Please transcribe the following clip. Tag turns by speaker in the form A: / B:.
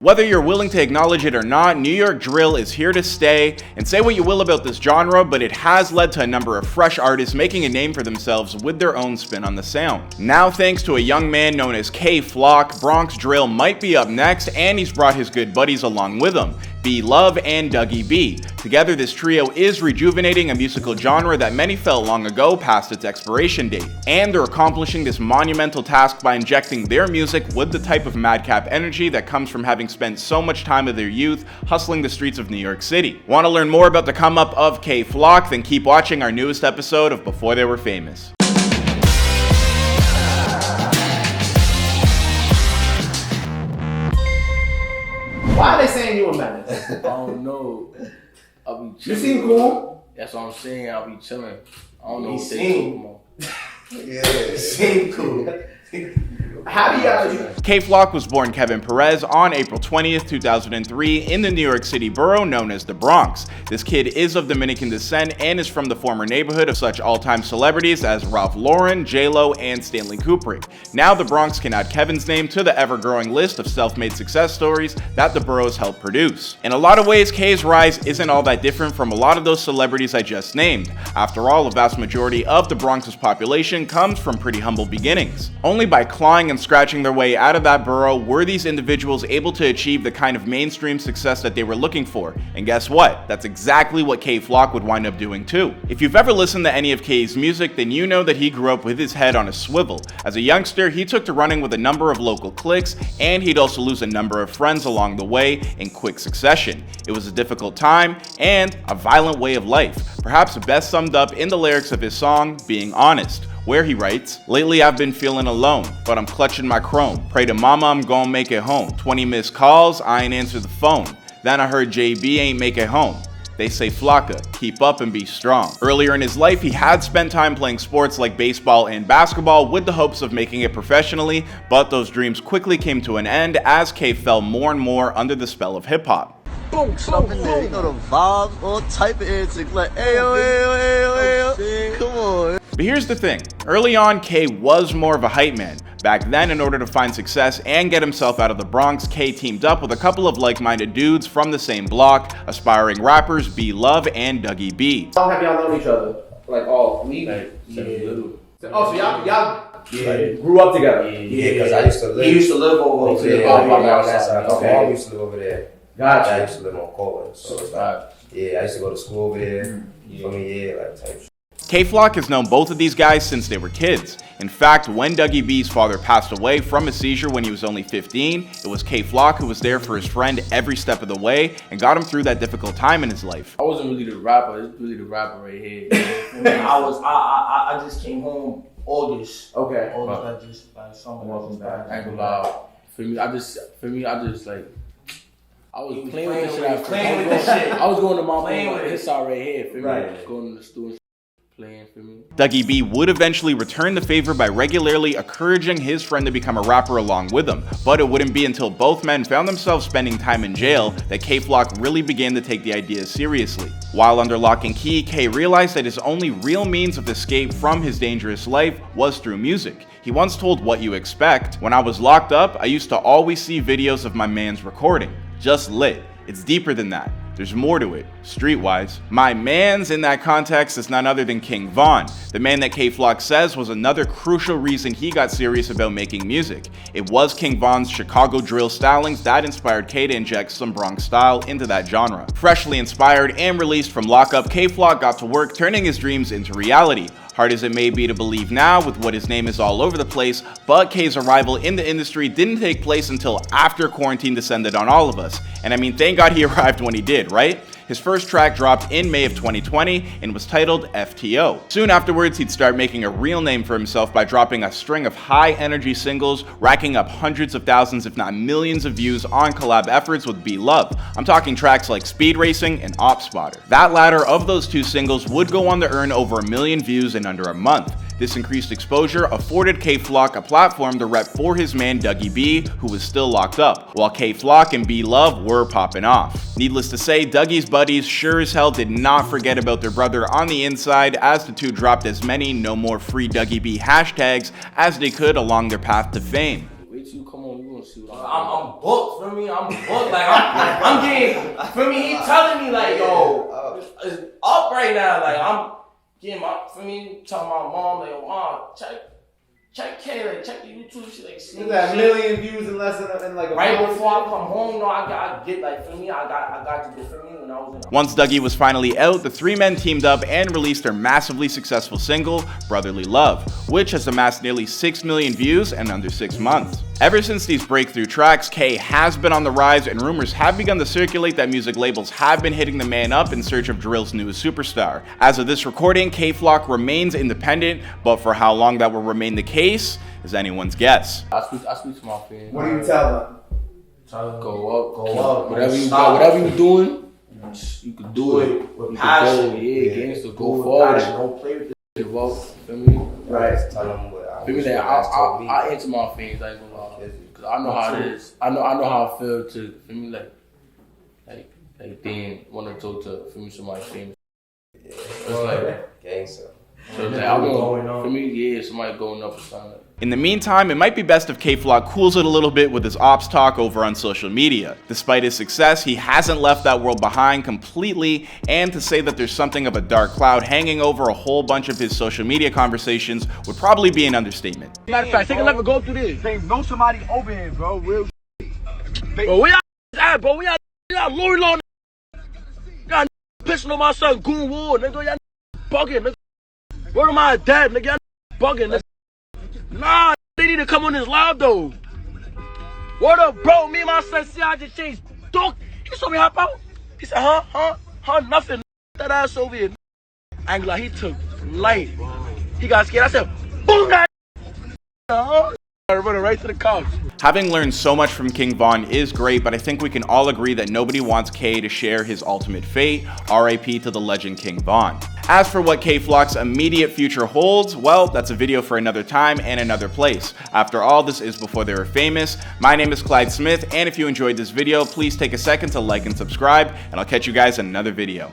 A: Whether you're willing to acknowledge it or not, New York drill is here to stay, and say what you will about this genre, but it has led to a number of fresh artists making a name for themselves with their own spin on the sound. Now, thanks to a young man known as Kay Flock, Bronx drill might be up next, and he's brought his good buddies along with him, B Love and Dougie B. Together, this trio is rejuvenating a musical genre that many felt long ago past its expiration date, and they're accomplishing this monumental task by injecting their music with the type of madcap energy that comes from having spent so much time of their youth hustling the streets of New York City. Want to learn more about the come up of Kay Flock? Then keep watching our newest episode of Before They Were Famous.
B: Why are they saying you a menace?
C: I don't know. I'll be chilling.
B: You seem cool.
C: That's what I'm saying. I'll be chilling. I don't know
B: You
C: what they talking about.
B: Yeah, seem cool. How do y'all?
A: Kay Flock was born Kevin Perez on April 20th, 2003 in the New York City borough known as the Bronx. This kid is of Dominican descent and is from the former neighborhood of such all-time celebrities as Ralph Lauren, J-Lo, and Stanley Kubrick. Now the Bronx can add Kevin's name to the ever-growing list of self-made success stories that the boroughs helped produce. In a lot of ways, Kay's rise isn't all that different from a lot of those celebrities I just named. After all, a vast majority of the Bronx's population comes from pretty humble beginnings. Only by clawing and scratching their way out of that borough were these individuals able to achieve the kind of mainstream success that they were looking for. And guess what? That's exactly what Kay Flock would wind up doing too. If you've ever listened to any of Kay's music, then you know that he grew up with his head on a swivel. As a youngster, he took to running with a number of local cliques, and he'd also lose a number of friends along the way in quick succession. It was a difficult time and a violent way of life, perhaps best summed up in the lyrics of his song, Being Honest, where he writes, "Lately I've been feeling alone, but I'm clutching my chrome. Pray to mama I'm gonna make it home. 20 missed calls, I ain't answer the phone. Then I heard JB ain't make it home. They say Flocka, keep up and be strong." Earlier in his life, he had spent time playing sports like baseball and basketball with the hopes of making it professionally, but those dreams quickly came to an end as Kay fell more and more under the spell of hip-hop.
D: Boom, up in there, you know the vibes, all type of antics, like ayo, ayo, ayo, ayo, come on.
A: But here's the thing, early on, Kay was more of a hype man. Back then, in order to find success and get himself out of the Bronx, Kay teamed up with a couple of like-minded dudes from the same block, aspiring rappers B Love and Dougie B.
B: How long have y'all known each other? Like all week?
C: Little.
B: Oh, so y'all grew up together?
E: Yeah, because I used to live.
B: He used to live over there.
E: Yeah,
B: Oh, my
E: on that
B: God.
E: side. My
B: Okay.
E: mom used to live over there.
B: Gotcha.
E: I used to live on Cortland, so it's like, yeah, I used to go to school over there. You feel me? Yeah, like type.
A: Kay Flock has known both of these guys since they were kids. In fact, when Dougie B's father passed away from a seizure when he was only 15, it was Kay Flock who was there for his friend every step of the way and got him through that difficult time in his life.
C: I wasn't really the rapper. It's really the rapper right here.
F: I just came home August.
B: Okay.
F: August, I just like something
B: Welcome back.
C: I ain't gonna lie. For me, I just like, I was playing with the shit.
F: Playing with the shit.
C: I was going to my
F: Playing with it.
C: his side right here. For me,
B: Right.
C: going to the studio, playing for me.
A: Dougie B would eventually return the favor by regularly encouraging his friend to become a rapper along with him, but it wouldn't be until both men found themselves spending time in jail that Kay Flock really began to take the idea seriously. While under lock and key, Kay realized that his only real means of escape from his dangerous life was through music. He once told What You Expect, "When I was locked up, I used to always see videos of my man's recording. Just lit. It's deeper than that. There's more to it, streetwise." My man's in that context is none other than King Von, the man that Kay Flock says was another crucial reason he got serious about making music. It was King Von's Chicago drill stylings that inspired Kay to inject some Bronx style into that genre. Freshly inspired and released from lockup, Kay Flock got to work turning his dreams into reality. Hard as it may be to believe now with what his name is all over the place, but Kay's arrival in the industry didn't take place until after quarantine descended on all of us. And I mean, thank God he arrived when he did, right? His first track dropped in May of 2020 and was titled FTO. Soon afterwards, he'd start making a real name for himself by dropping a string of high-energy singles, racking up hundreds of thousands if not millions of views on collab efforts with B Love. I'm talking tracks like Speed Racing and Op Spotter. That latter of those two singles would go on to earn over 1 million views in under a month. This increased exposure afforded Kay Flock a platform to rep for his man Dougie B, who was still locked up, while Kay Flock and B Love were popping off. Needless to say, Dougie's buddies sure as hell did not forget about their brother on the inside, as the two dropped as many "No More Free Dougie B" hashtags as they could along their path to fame.
C: Wait till you come on, you gonna see what
F: I'm booked, feel me? I'm booked. Like, I'm getting, feel me? He telling me, like, yo, it's up right now. Like, I'm getting my, feel me? Telling my mom, like, Mom, check K, like, check the YouTube shit, like, see
B: that million views in less than like a
F: right
B: month.
F: before I come home, no, I get, like, feel me? I got to get, feel me? When I was in
A: Once Dougie was finally out, the three men teamed up and released their massively successful single, Brotherly Love, which has amassed nearly 6 million views in under 6 months. Ever since these breakthrough tracks, K has been on the rise, and rumors have begun to circulate that music labels have been hitting the man up in search of drill's newest superstar. As of this recording, K-Flock remains independent, but for how long that will remain the case is anyone's guess.
C: I speak to my fans.
B: What do you tell them?
C: Go up.
F: Whatever
C: you doing, you can do it.
F: with
C: You
F: passion.
C: can go, yeah, gangster, go
F: with
C: forward.
F: passion. Don't play with this.
C: Give up, feel me?
B: Right.
E: Tell them what I
C: Feel me
E: wish
C: that
E: you guys told me.
C: I answer my fans, I ain't gonna lie. Cause I know how it is. I know how I feel to, feel me, like then wanna talk to, feel me, somebody famous.
E: Yeah.
C: It's like,
E: Gangster.
C: so it's like, I want, for me, yeah, somebody going up or something.
A: In the meantime, it might be best if K-Flock cools it a little bit with his ops talk over on social media. Despite his success, he hasn't left that world behind completely, and to say that there's something of a dark cloud hanging over a whole bunch of his social media conversations would probably be an understatement.
G: Matter of fact, take a look and go through this. They know somebody over here, bro. Real bro, we out, bro. We out Lori Law. Y'all pissing on my son, Goon Ward, nigga. Y'all bugging, nigga. Where am I dead, nigga? Y'all bugging, nigga. Nah, they need to come on this live, though. What up, bro? Me and my son, see, I just changed. Dog, he saw me hop out. He said, huh, nothing. That ass over here. I ain't gonna lie, he took light. He got scared. I said, boom, that. I running right to the couch.
A: Having learned so much from King Von is great, but I think we can all agree that nobody wants K to share his ultimate fate. RIP to the legend King Von. As for what K-Flock's immediate future holds, well, that's a video for another time and another place. After all, this is before they were famous. My name is Clyde Smith, and if you enjoyed this video, please take a second to like and subscribe, and I'll catch you guys in another video.